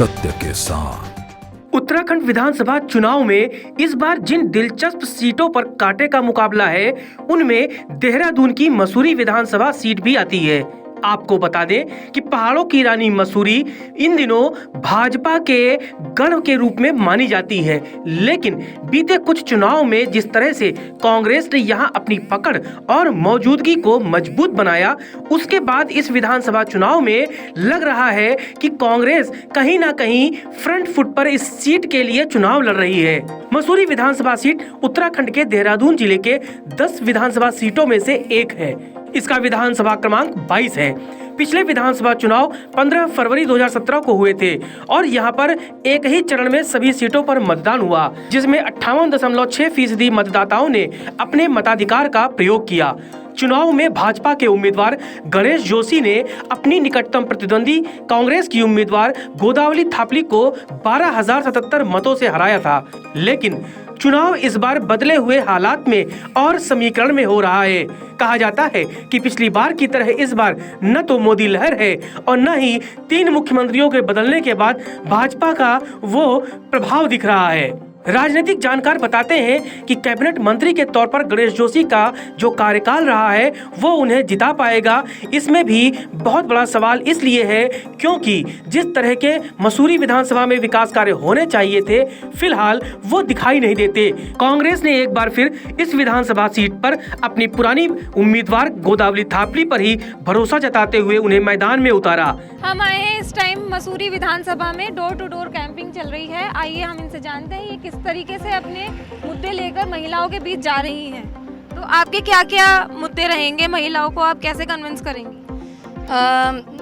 सत्य के साथ। उत्तराखंड विधानसभा चुनाव में इस बार जिन दिलचस्प सीटों पर कांटे का मुकाबला है, उनमें देहरादून की मसूरी विधानसभा सीट भी आती है। आपको बता दें कि पहाड़ों की रानी मसूरी इन दिनों भाजपा के गढ़ के रूप में मानी जाती है, लेकिन बीते कुछ चुनाव में जिस तरह से कांग्रेस ने यहां अपनी पकड़ और मौजूदगी को मजबूत बनाया, उसके बाद इस विधानसभा चुनाव में लग रहा है कि कांग्रेस कहीं ना कहीं फ्रंट फुट पर इस सीट के लिए चुनाव लड़ रही है। मसूरी विधानसभा सीट उत्तराखंड के देहरादून जिले के 10 विधानसभा सीटों में से एक है। इसका विधानसभा क्रमांक 22 है। पिछले विधानसभा चुनाव 15 फरवरी 2017 को हुए थे और यहाँ पर एक ही चरण में सभी सीटों पर मतदान हुआ, जिसमें 58.6% मतदाताओं ने अपने मताधिकार का प्रयोग किया। चुनाव में भाजपा के उम्मीदवार गणेश जोशी ने अपनी निकटतम प्रतिद्वंदी कांग्रेस की उम्मीदवार गोदावरी थापली को 12,077 मतों से हराया था, लेकिन चुनाव इस बार बदले हुए हालात में और समीकरण में हो रहा है। कहा जाता है कि पिछली बार की तरह इस बार न तो मोदी लहर है और न ही 3 मुख्यमंत्रियों के बदलने के बाद भाजपा का वो प्रभाव दिख रहा है। राजनीतिक जानकार बताते हैं कि कैबिनेट मंत्री के तौर पर गणेश जोशी का जो कार्यकाल रहा है वो उन्हें जिता पाएगा, इसमें भी बहुत बड़ा सवाल इसलिए है क्योंकि जिस तरह के मसूरी विधानसभा में विकास कार्य होने चाहिए थे, फिलहाल वो दिखाई नहीं देते। कांग्रेस ने एक बार फिर इस विधानसभा सीट पर अपनी पुरानी उम्मीदवार गोदावरी थापली पर ही भरोसा जताते हुए उन्हें मैदान में उतारा। हम आए हैं इस टाइम मसूरी विधानसभा में, डोर टू डोर कैंपिंग चल रही है। आइए हम इनसे जानते हैं ये किस तरीके से अपने मुद्दे लेकर महिलाओं के बीच जा रही हैं। तो आपके क्या क्या मुद्दे रहेंगे, महिलाओं को आप कैसे कन्विंस करेंगी?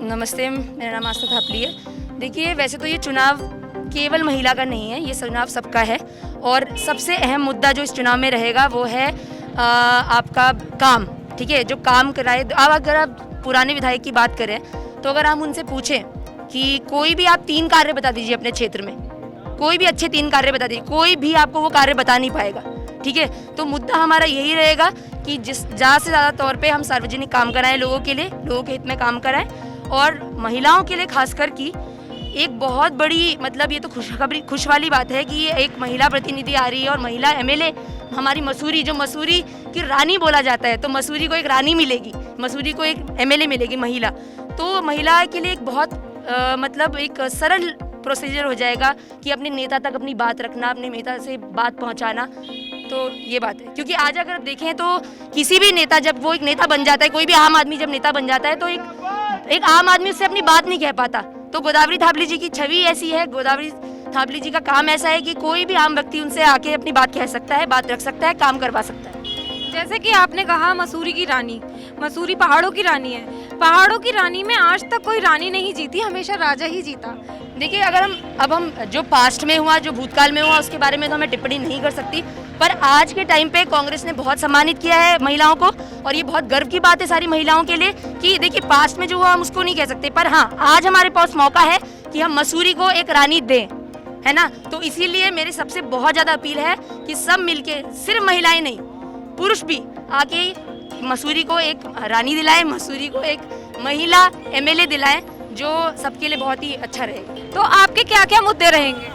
नमस्ते, मेरा नाम आस्था थापली है। देखिए, वैसे तो ये चुनाव केवल महिला का नहीं है, ये चुनाव सबका है और सबसे अहम मुद्दा जो इस चुनाव में रहेगा वो है आपका काम। ठीक है, जो काम कराए। अब अगर आप पुराने विधायक की बात करें तो अगर हम उनसे पूछें कि कोई भी आप 3 कार्य बता दीजिए अपने क्षेत्र में, कोई भी अच्छे 3 कार्य बता दीजिए, कोई भी आपको वो कार्य बता नहीं पाएगा। ठीक है, तो मुद्दा हमारा यही रहेगा कि ज़्यादा से ज़्यादा तौर पे हम सार्वजनिक काम कराएं, लोगों के लिए, लोगों के हित में काम कराएं और महिलाओं के लिए खासकर की एक बहुत बड़ी, मतलब ये तो खुश वाली बात है कि ये एक महिला प्रतिनिधि आ रही है और महिला एमएलए हमारी मसूरी, जो मसूरी की रानी बोला जाता है, तो मसूरी को एक रानी मिलेगी, मसूरी को एक एमएलए मिलेगी महिला। तो महिला के लिए एक बहुत मतलब एक सरल प्रोसीजर हो जाएगा कि अपने नेता तक अपनी बात रखना, अपने नेता से बात पहुंचाना। तो ये बात है, क्योंकि आज अगर देखें तो किसी भी नेता, जब वो एक नेता बन जाता है, कोई भी आम आदमी जब नेता बन जाता है तो एक आम आदमी उससे अपनी बात नहीं कह पाता। तो गोदावरी थापली जी की छवि ऐसी है, गोदावरी थापली जी का काम ऐसा है कि कोई भी आम व्यक्ति उनसे आके अपनी बात कह सकता है, बात रख सकता है, काम करवा सकता है। जैसे कि आपने कहा मसूरी की रानी, मसूरी पहाड़ों की रानी है। पहाड़ों की रानी में आज तक कोई रानी नहीं जीती, हमेशा राजा ही जीता। देखिए, अगर हम जो पास्ट में हुआ, जो भूतकाल में हुआ, उसके बारे में तो हमें टिप्पणी नहीं कर सकती, पर आज के टाइम पे कांग्रेस ने बहुत सम्मानित किया है महिलाओं को और ये बहुत गर्व की बात है सारी महिलाओं के लिए कि देखिए, पास्ट में जो हुआ हम उसको नहीं कह सकते, पर हाँ, आज हमारे पास मौका है कि हम मसूरी को एक रानी दें, है ना। तो इसीलिए मेरी सबसे बहुत ज़्यादा अपील है कि सब मिलके, सिर्फ महिलाएं नहीं, पुरुष भी आके मसूरी को एक रानी दिलाएं, मसूरी को एक महिला एमएलए दिलाएं, जो सबके लिए बहुत ही अच्छा रहेगा। तो आपके क्या क्या मुद्दे रहेंगे?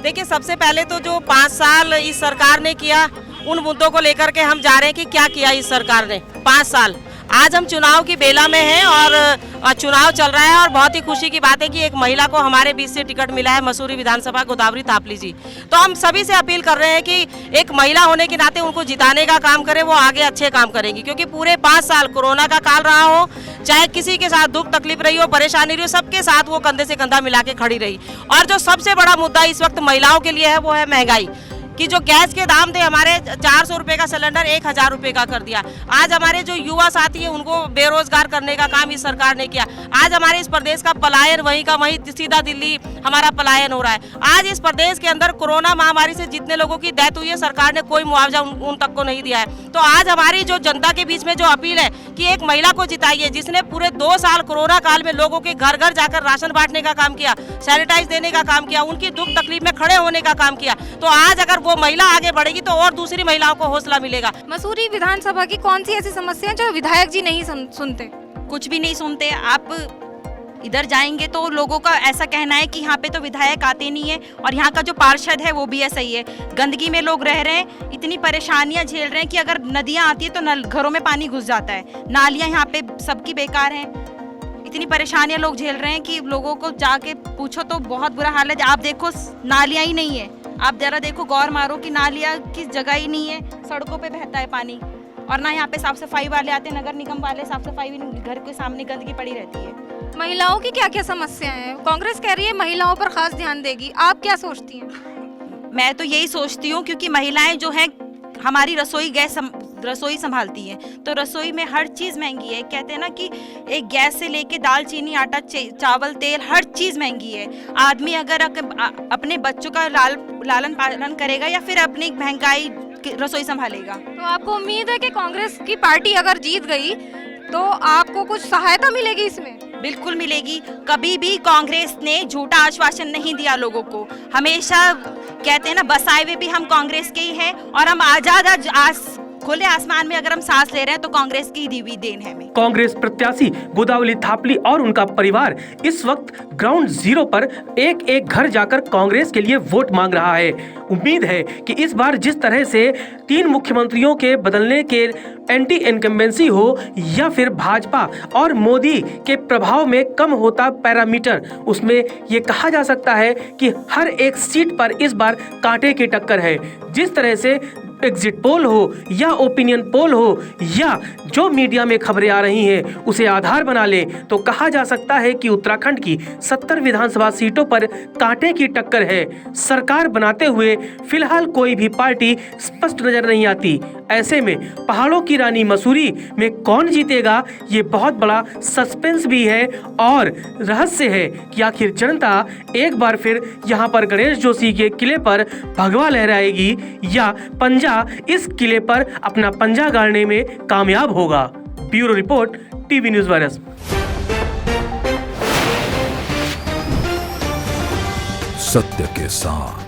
देखिए, सबसे पहले तो जो 5 साल इस सरकार ने किया, उन मुद्दों को लेकर के हम जा रहे हैं कि क्या किया इस सरकार ने 5 साल। आज हम चुनाव की बेला में हैं और चुनाव चल रहा है और बहुत ही खुशी की बात है कि एक महिला को हमारे बीच से टिकट मिला है, मसूरी विधानसभा गोदावरी थापली जी। तो हम सभी से अपील कर रहे हैं कि एक महिला होने के नाते उनको जिताने का काम करें, वो आगे अच्छे काम करेंगी, क्योंकि पूरे 5 साल कोरोना का काल रहा हो, चाहे किसी के साथ दुख तकलीफ रही हो, परेशानी रही हो, सबके साथ वो कंधे से कंधा मिला के खड़ी रही। और जो सबसे बड़ा मुद्दा इस वक्त महिलाओं के लिए है वो है महंगाई, कि जो गैस के दाम थे हमारे 400 रुपये का सिलेंडर 1000 रुपये का कर दिया। आज हमारे जो युवा साथी है उनको बेरोजगार करने का काम इस सरकार ने किया। आज हमारे इस प्रदेश का पलायन वहीं का वहीं सीधा दिल्ली हमारा पलायन हो रहा है। आज इस प्रदेश के अंदर कोरोना महामारी से जितने लोगों की डेथ हुई है, सरकार ने कोई मुआवजा उन तक को नहीं दिया है। तो आज हमारी जो जनता के बीच में जो अपील है कि एक महिला को जिताइए, जिसने पूरे 2 साल कोरोना काल में लोगों के घर घर जाकर राशन बांटने का काम किया, सैनिटाइज देने का काम किया, उनकी दुख तकलीफ में खड़े होने का काम किया। तो आज अगर वो महिला आगे बढ़ेगी तो और दूसरी महिलाओं को हौसला मिलेगा। मसूरी विधानसभा की कौन सी ऐसी समस्या जो विधायक जी नहीं सुनते? कुछ भी नहीं सुनते। आप इधर जाएंगे तो लोगों का ऐसा कहना है कि यहाँ पे तो विधायक आते नहीं है, और यहाँ का जो पार्षद है वो भी ऐसा ही है। गंदगी में लोग रह रहे हैं, इतनी परेशानियाँ झेल रहे हैं कि अगर नदियाँ आती है तो घरों में पानी घुस जाता है। नालियाँ यहाँ पे सबकी बेकार हैं, इतनी परेशानियाँ लोग झेल रहे हैं कि लोगों को जाके पूछो तो बहुत बुरा हाल है। आप देखो नालियाँ ही नहीं है, आप जरा देखो गौर मारो कि नालियाँ की जगह ही नहीं है, सड़कों पे बहता है पानी, और ना यहाँ पे साफ सफाई वाले आते हैं, नगर निगम वाले साफ सफाई भी नहीं, घर के सामने गंदगी पड़ी रहती है। महिलाओं की क्या क्या समस्याएं हैं? कांग्रेस कह रही है महिलाओं पर खास ध्यान देगी, आप क्या सोचती हैं? मैं तो यही सोचती हूँ, क्योंकि महिलाएं जो हैं हमारी रसोई संभालती हैं, तो रसोई में हर चीज़ महंगी है। कहते हैं ना कि एक गैस से लेके दाल चीनी आटा चावल तेल हर चीज़ महंगी है। आदमी अगर अपने बच्चों का लालन पालन करेगा या फिर अपनी महंगाई रसोई संभालेगा। तो आपको उम्मीद है कि कांग्रेस की पार्टी अगर जीत गई तो आपको कुछ सहायता मिलेगी इसमें? बिल्कुल मिलेगी। कभी भी कांग्रेस ने झूठा आश्वासन नहीं दिया लोगों को, हमेशा कहते हैं ना बसाए हुए भी हम कांग्रेस के ही हैं, और हम आजाद खुले आसमान में अगर हम सांस ले रहे हैं तो कांग्रेस की दी हुई देन है हमें। कांग्रेस प्रत्याशी गोदावरी थापली और उनका परिवार इस वक्त ग्राउंड जीरो पर एक एक घर जाकर कांग्रेस के लिए वोट मांग रहा है। उम्मीद है कि इस बार जिस तरह से 3 मुख्यमंत्रियों के बदलने के एंटी इनकम्बेंसी हो या फिर भाजपा और मोदी के प्रभाव में कम होता पैरामीटर, उसमें ये कहा जा सकता है कि हर एक सीट पर इस बार कांटे की टक्कर है। जिस तरह से एग्जिट पोल हो या ओपिनियन पोल हो या जो मीडिया में खबरें आ रही हैं उसे आधार बना ले तो कहा जा सकता है कि उत्तराखंड की 70 विधानसभा सीटों पर कांटे की टक्कर है। सरकार बनाते हुए फिलहाल कोई भी पार्टी स्पष्ट नजर नहीं आती। ऐसे में पहाड़ों की रानी मसूरी में कौन जीतेगा ये बहुत बड़ा सस्पेंस भी है और रहस्य है कि आखिर जनता एक बार फिर यहाँ पर गणेश जोशी के किले पर भगवा लहराएगी या पंजा इस किले पर अपना पंजा गाड़ने में कामयाब होगा। Bureau report, TV news virus. सत्य के साथ